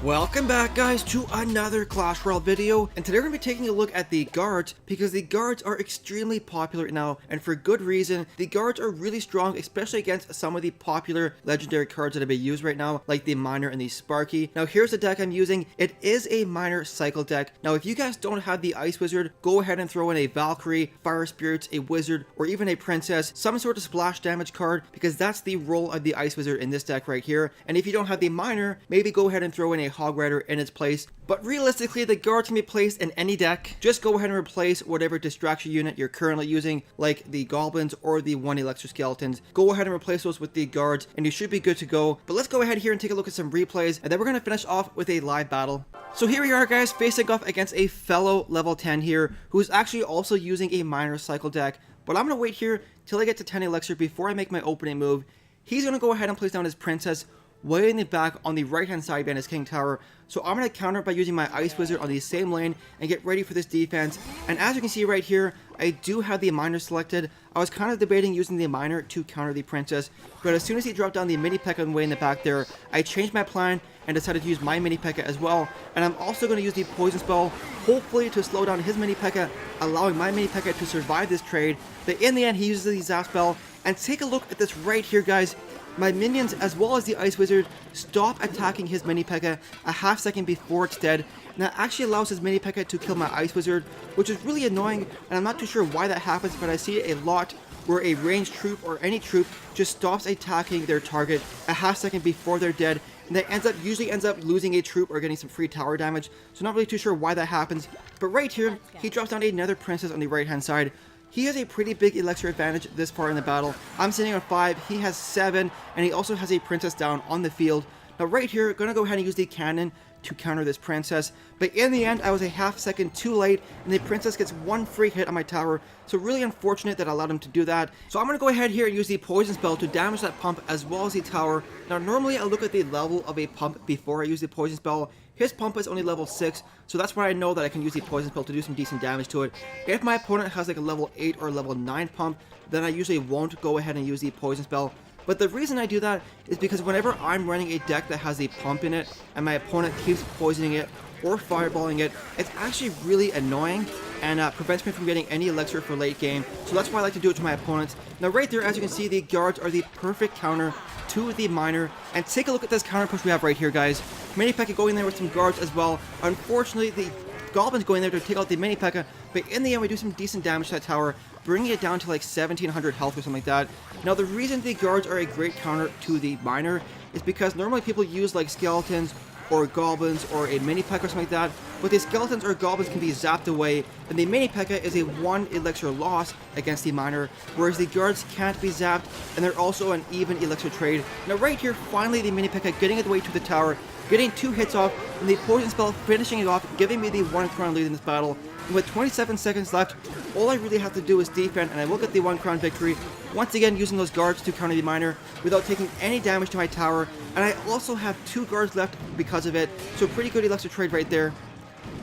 Welcome back, guys, to another Clash Royale video, and today we're going to be taking a look at the Gaurds, because the Gaurds are extremely popular now, and for good reason. The Gaurds are really strong, especially against some of the popular legendary cards that have been used right now, like the Miner and the Sparky. Now here's the deck I'm using. It is a Miner cycle deck. Now if you guys don't have the Ice Wizard, go ahead and throw in a Valkyrie, Fire Spirits, a Wizard, or even a Princess, some sort of splash damage card, because that's the role of the Ice Wizard in this deck right here. And if you don't have the Miner, maybe go ahead and throw in a Hog Rider in its place. But realistically, the Gaurds can be placed in any deck. Just go ahead and replace whatever distraction unit you're currently using, like the Goblins or the 1 Elixir Skeletons. Go ahead and replace those with the Gaurds, and you should be good to go. But let's go ahead here and take a look at some replays, and then we're going to finish off with a live battle. So here we are, guys, facing off against a fellow level 10 here, who is actually also using a Miner cycle deck. But I'm going to wait here till I get to 10 Elixir before I make my opening move. He's going to go ahead and place down his Princess way in the back on the right hand side behind his King Tower. So I'm going to counter by using my Ice Wizard on the same lane and get ready for this defense. And as you can see right here, I do have the Miner selected. I was kind of debating using the Miner to counter the Princess, but as soon as he dropped down the mini P.E.K.K.A way in the back there, I changed my plan and decided to use my mini P.E.K.K.A as well. And I'm also going to use the Poison Spell, hopefully to slow down his mini P.E.K.K.A, allowing my mini P.E.K.K.A to survive this trade. But in the end, he uses the Zap Spell. And take a look at this right here, guys. My minions, as well as the Ice Wizard, stop attacking his mini P.E.K.K.A a half second before it's dead. And that actually allows his mini P.E.K.K.A to kill my Ice Wizard, which is really annoying, and I'm not too sure why that happens, but I see it a lot where a ranged troop or any troop just stops attacking their target a half second before they're dead, and that usually ends up losing a troop or getting some free tower damage. So not really too sure why that happens. But right here, he drops down another Princess on the right hand side. He has a pretty big Elixir advantage this far in the battle. I'm sitting on 5, he has 7, and he also has a Princess down on the field. Now right here, gonna go ahead and use the cannon to counter this Princess, but in the end I was a half second too late, and the Princess gets one free hit on my tower, so really unfortunate that I allowed him to do that. So I'm gonna go ahead here and use the Poison Spell to damage that pump as well as the tower. Now normally I look at the level of a pump before I use the Poison Spell. His pump is only level 6, so that's why I know that I can use the Poison Spell to do some decent damage to it. If my opponent has like a level 8 or level 9 pump, then I usually won't go ahead and use the Poison Spell. But the reason I do that is because whenever I'm running a deck that has a pump in it, and my opponent keeps poisoning it or fireballing it, it's actually really annoying and prevents me from getting any Elixir for late game. So that's why I like to do it to my opponents. Now right there, as you can see, the Gaurds are the perfect counter to the Miner. And take a look at this counter push we have right here, guys. Mini P.E.K.K.A going there with some Gaurds as well. Unfortunately, the Goblins going there to take out the mini P.E.K.K.A, but in the end we do some decent damage to that tower, bringing it down to like 1700 health or something like that. Now the reason the Gaurds are a great counter to the Miner is because normally people use like Skeletons or Goblins or a mini P.E.K.K.A or something like that, but the Skeletons or Goblins can be zapped away, and the mini P.E.K.K.A is a 1 Elixir loss against the Miner, whereas the Gaurds can't be zapped, and they're also an even Elixir trade. Now right here, finally the mini P.E.K.K.A getting it away to the tower, getting 2 hits off, and the Poison Spell finishing it off, giving me the 1 crown lead in this battle. And with 27 seconds left, all I really have to do is defend, and I will get the 1 crown victory. Once again, using those Gaurds to counter the Miner without taking any damage to my tower. And I also have 2 Gaurds left because of it, so pretty good Elixir trade right there.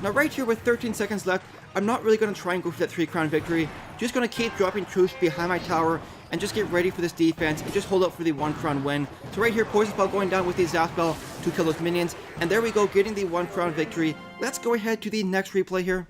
Now right here with 13 seconds left, I'm not really going to try and go for that 3 crown victory. Just going to keep dropping troops behind my tower and just get ready for this defense and just hold up for the 1 crown win. So right here, Poison Spell going down with the Zap Spell to kill those minions. And there we go, getting the 1 crown victory. Let's go ahead to the next replay here.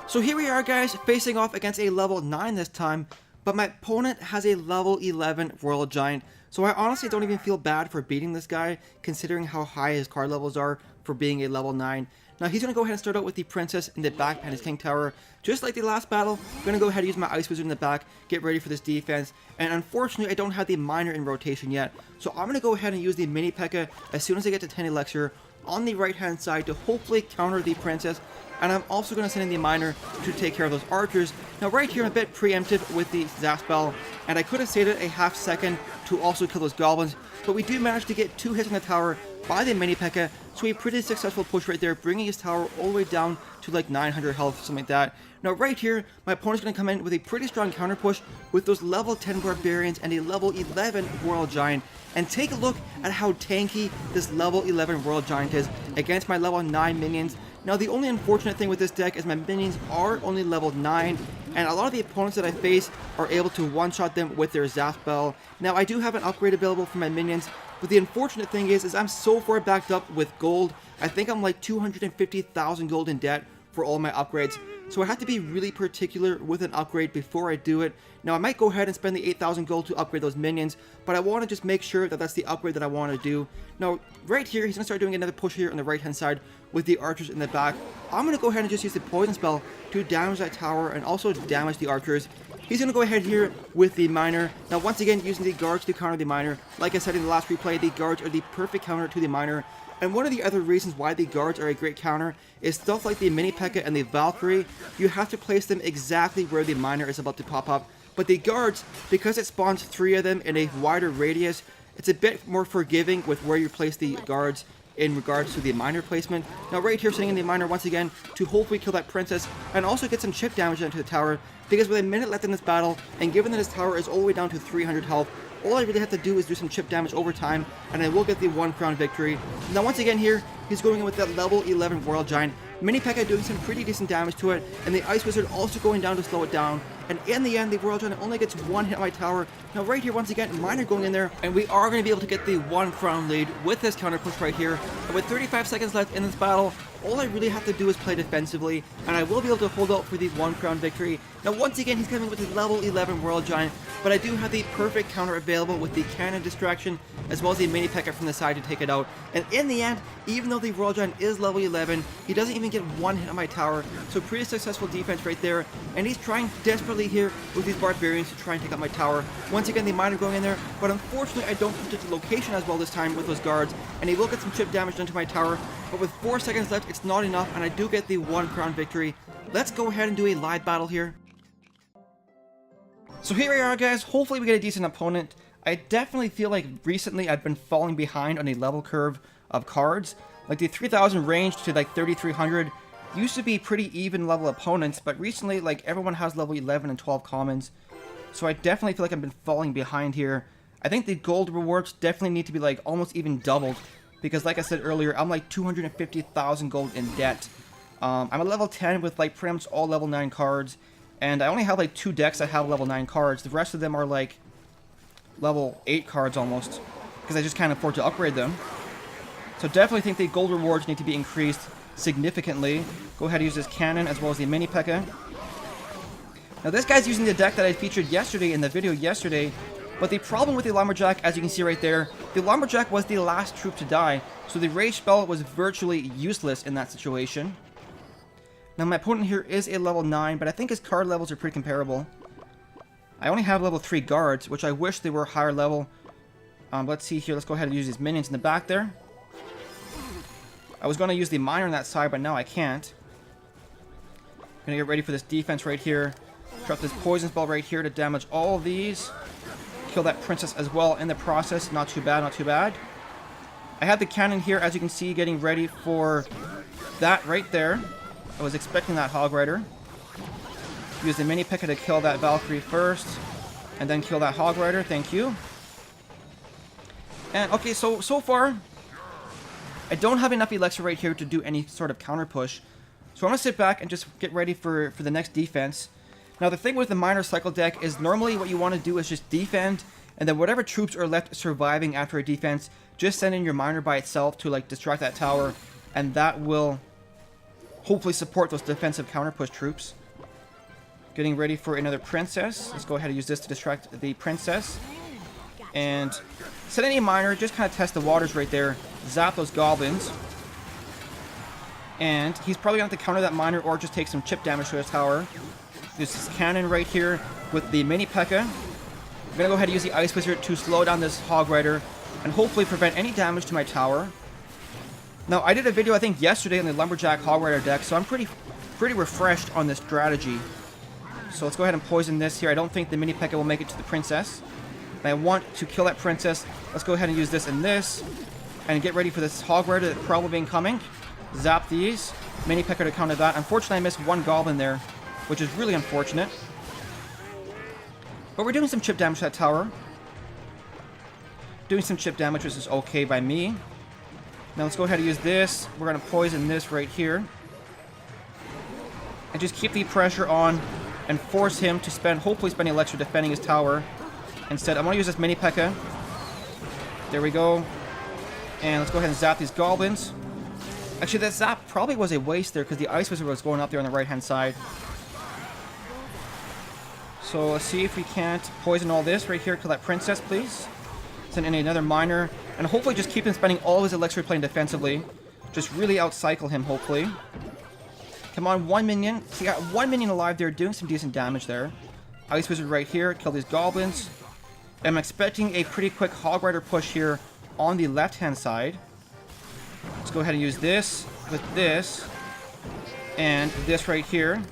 So here we are, guys, facing off against a level 9 this time. But my opponent has a level 11 Royal Giant. So I honestly don't even feel bad for beating this guy, considering how high his card levels are for being a level 9. Now he's going to go ahead and start out with the Princess in the back and his King Tower. Just like the last battle, I'm going to go ahead and use my Ice Wizard in the back, get ready for this defense. And unfortunately, I don't have the Miner in rotation yet. So I'm going to go ahead and use the mini P.E.K.K.A as soon as I get to 10 Elixir on the right hand side to hopefully counter the Princess. And I'm also going to send in the Miner to take care of those archers. Now right here I'm a bit preemptive with the Zap Spell, and I could have saved it a half second to also kill those Goblins, but we do manage to get 2 hits on the tower by the mini P.E.K.K.A, so a pretty successful push right there, bringing his tower all the way down to like 900 health, something like that. Now right here, my opponent's going to come in with a pretty strong counter push with those level 10 Barbarians and a level 11 Royal Giant. And take a look at how tanky this level 11 Royal Giant is against my level 9 minions. Now the only unfortunate thing with this deck is my minions are only level 9, and a lot of the opponents that I face are able to one-shot them with their Zap spell. Now I do have an upgrade available for my minions, but the unfortunate thing is I'm so far backed up with gold. I think I'm like 250,000 gold in debt for all my upgrades. So I have to be really particular with an upgrade before I do it. Now I might go ahead and spend the 8,000 gold to upgrade those minions, but I want to just make sure that that's the upgrade that I want to do. Now right here, he's going to start doing another push here on the right hand side with the archers in the back. I'm going to go ahead and just use the poison spell to damage that tower and also damage the archers. He's going to go ahead here with the miner. Now once again, using the guards to counter the miner. Like I said in the last replay, the guards are the perfect counter to the miner. And one of the other reasons why the guards are a great counter is stuff like the mini P.E.K.K.A. and the Valkyrie. You have to place them exactly where the miner is about to pop up. But the guards, because it spawns 3 of them in a wider radius, it's a bit more forgiving with where you place the guards in regards to the miner placement. Now right here, sitting in the miner once again to hopefully kill that princess and also get some chip damage into the tower, because with a minute left in this battle, and given that his tower is all the way down to 300 health, all I really have to do is do some chip damage over time, and I will get the 1 crown victory. Now once again here, he's going in with that level 11 Royal Giant. Mini P.E.K.K.A. doing some pretty decent damage to it, and the Ice Wizard also going down to slow it down. And in the end, the Royal Giant only gets 1 hit on my tower. Now right here, once again, Miner going in there, and we are going to be able to get the 1 crown lead with this counter push right here. And with 35 seconds left in this battle, all I really have to do is play defensively, and I will be able to hold out for the 1 crown victory. Now once again, he's coming with his level 11 Royal Giant, but I do have the perfect counter available with the cannon distraction, as well as the mini P.E.K.K.A. from the side to take it out. And in the end, even though the Royal Giant is level 11, he doesn't even get 1 hit on my tower, so pretty successful defense right there. And he's trying desperately here with these barbarians to try and take out my tower. Once again, the miner going in there, but unfortunately I don't predict the location as well this time with those guards, and he will get some chip damage done to my tower. But with 4 seconds left, it's not enough, and I do get the 1 crown victory. Let's go ahead and do a live battle here. So here we are, guys. Hopefully we get a decent opponent. I definitely feel like recently I've been falling behind on a level curve of cards. Like the 3000 range to like 3300 used to be pretty even level opponents, but recently like everyone has level 11 and 12 commons. So I definitely feel like I've been falling behind here. I think the gold rewards definitely need to be like almost even doubled, because like I said earlier, I'm like 250,000 gold in debt. I'm a level 10 with like pretty much all level 9 cards, and I only have like 2 decks that have level 9 cards. The rest of them are like level 8 cards almost, because I just can't afford to upgrade them. So definitely think the gold rewards need to be increased significantly. Go ahead and use this cannon as well as the mini P.E.K.K.A. Now this guy's using the deck that I featured yesterday in the video yesterday, but the problem with the Lumberjack, as you can see right there, the Lumberjack was the last troop to die, so the rage spell was virtually useless in that situation. Now my opponent here is a level 9, but I think his card levels are pretty comparable. I only have level 3 guards, which I wish they were higher level. Let's see here, let's go ahead and use these minions in the back there. I was going to use the miner on that side, but now I can't. I'm going to get ready for this defense right here. Drop this poison spell right here to damage all of these. Kill that princess as well in the process. Not too bad, not too bad. I have the cannon here, as you can see, getting ready for that right there. I was expecting that Hog Rider. Use the mini P.E.K.K.A. to kill that Valkyrie first, and then kill that Hog Rider. Thank you. And okay, so far, I don't have enough elixir right here to do any sort of counter push. So I'm going to sit back and just get ready for the next defense. Now the thing with the Miner Cycle deck is normally what you want to do is just defend, and then whatever troops are left surviving after a defense, just send in your miner by itself to like distract that tower, and that will hopefully support those defensive counter push troops. Getting ready for another princess. Let's go ahead and use this to distract the princess. And send in a miner, just kind of test the waters right there. Zap those goblins. And he's probably going to have to counter that miner or just take some chip damage to his tower. There's this cannon right here with the mini P.E.K.K.A. I'm going to go ahead and use the Ice Wizard to slow down this Hog Rider and hopefully prevent any damage to my tower. Now, I did a video, I think, yesterday on the Lumberjack Hog Rider deck, so I'm pretty refreshed on this strategy. So let's go ahead and poison this here. I don't think the mini P.E.K.K.A. will make it to the princess. And I want to kill that princess. Let's go ahead and use this and this. And get ready for this Hog Rider that's probably incoming. Zap these. Mini P.E.K.K.A. to counter that. Unfortunately, I missed one goblin there, which is really unfortunate. But we're doing some chip damage to that tower. Doing some chip damage, which is okay by me. Now let's go ahead and use this. We're going to poison this right here. and just keep the pressure on and force him to spend, hopefully spend the elixir defending his tower. Instead, I'm going to use this mini P.E.K.K.A. There we go. And let's go ahead and zap these goblins. Actually, that zap probably was a waste there because the Ice Wizard was going up there on the right-hand side. So let's see if we can't poison all this right here. Kill that princess, please. Send in another miner. And hopefully just keep him spending all of his elixir playing defensively. Just really outcycle him, hopefully. Come on, 1 minion. So you got 1 minion alive there, doing some decent damage there. Ice Wizard right here. Kill these goblins. I'm expecting a pretty quick Hog Rider push here on the left-hand side. Let's go ahead and use this with this. And this right here.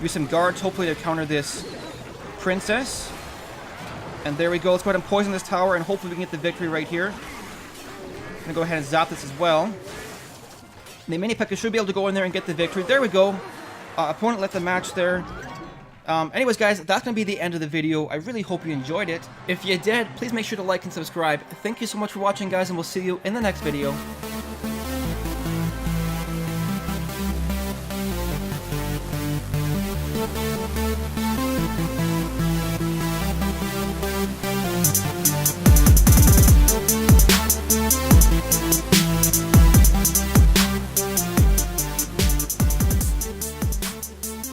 Use some guards, hopefully to counter this princess. And there we go. Let's go ahead and poison this tower, and hopefully we can get the victory right here. I'm going to go ahead and zap this as well. The mini P.E.K.K.A. should be able to go in there and get the victory. There we go. Opponent left the match there. Anyways, guys, that's going to be the end of the video. I really hope you enjoyed it. If you did, please make sure to like and subscribe. Thank you so much for watching, guys, and we'll see you in the next video.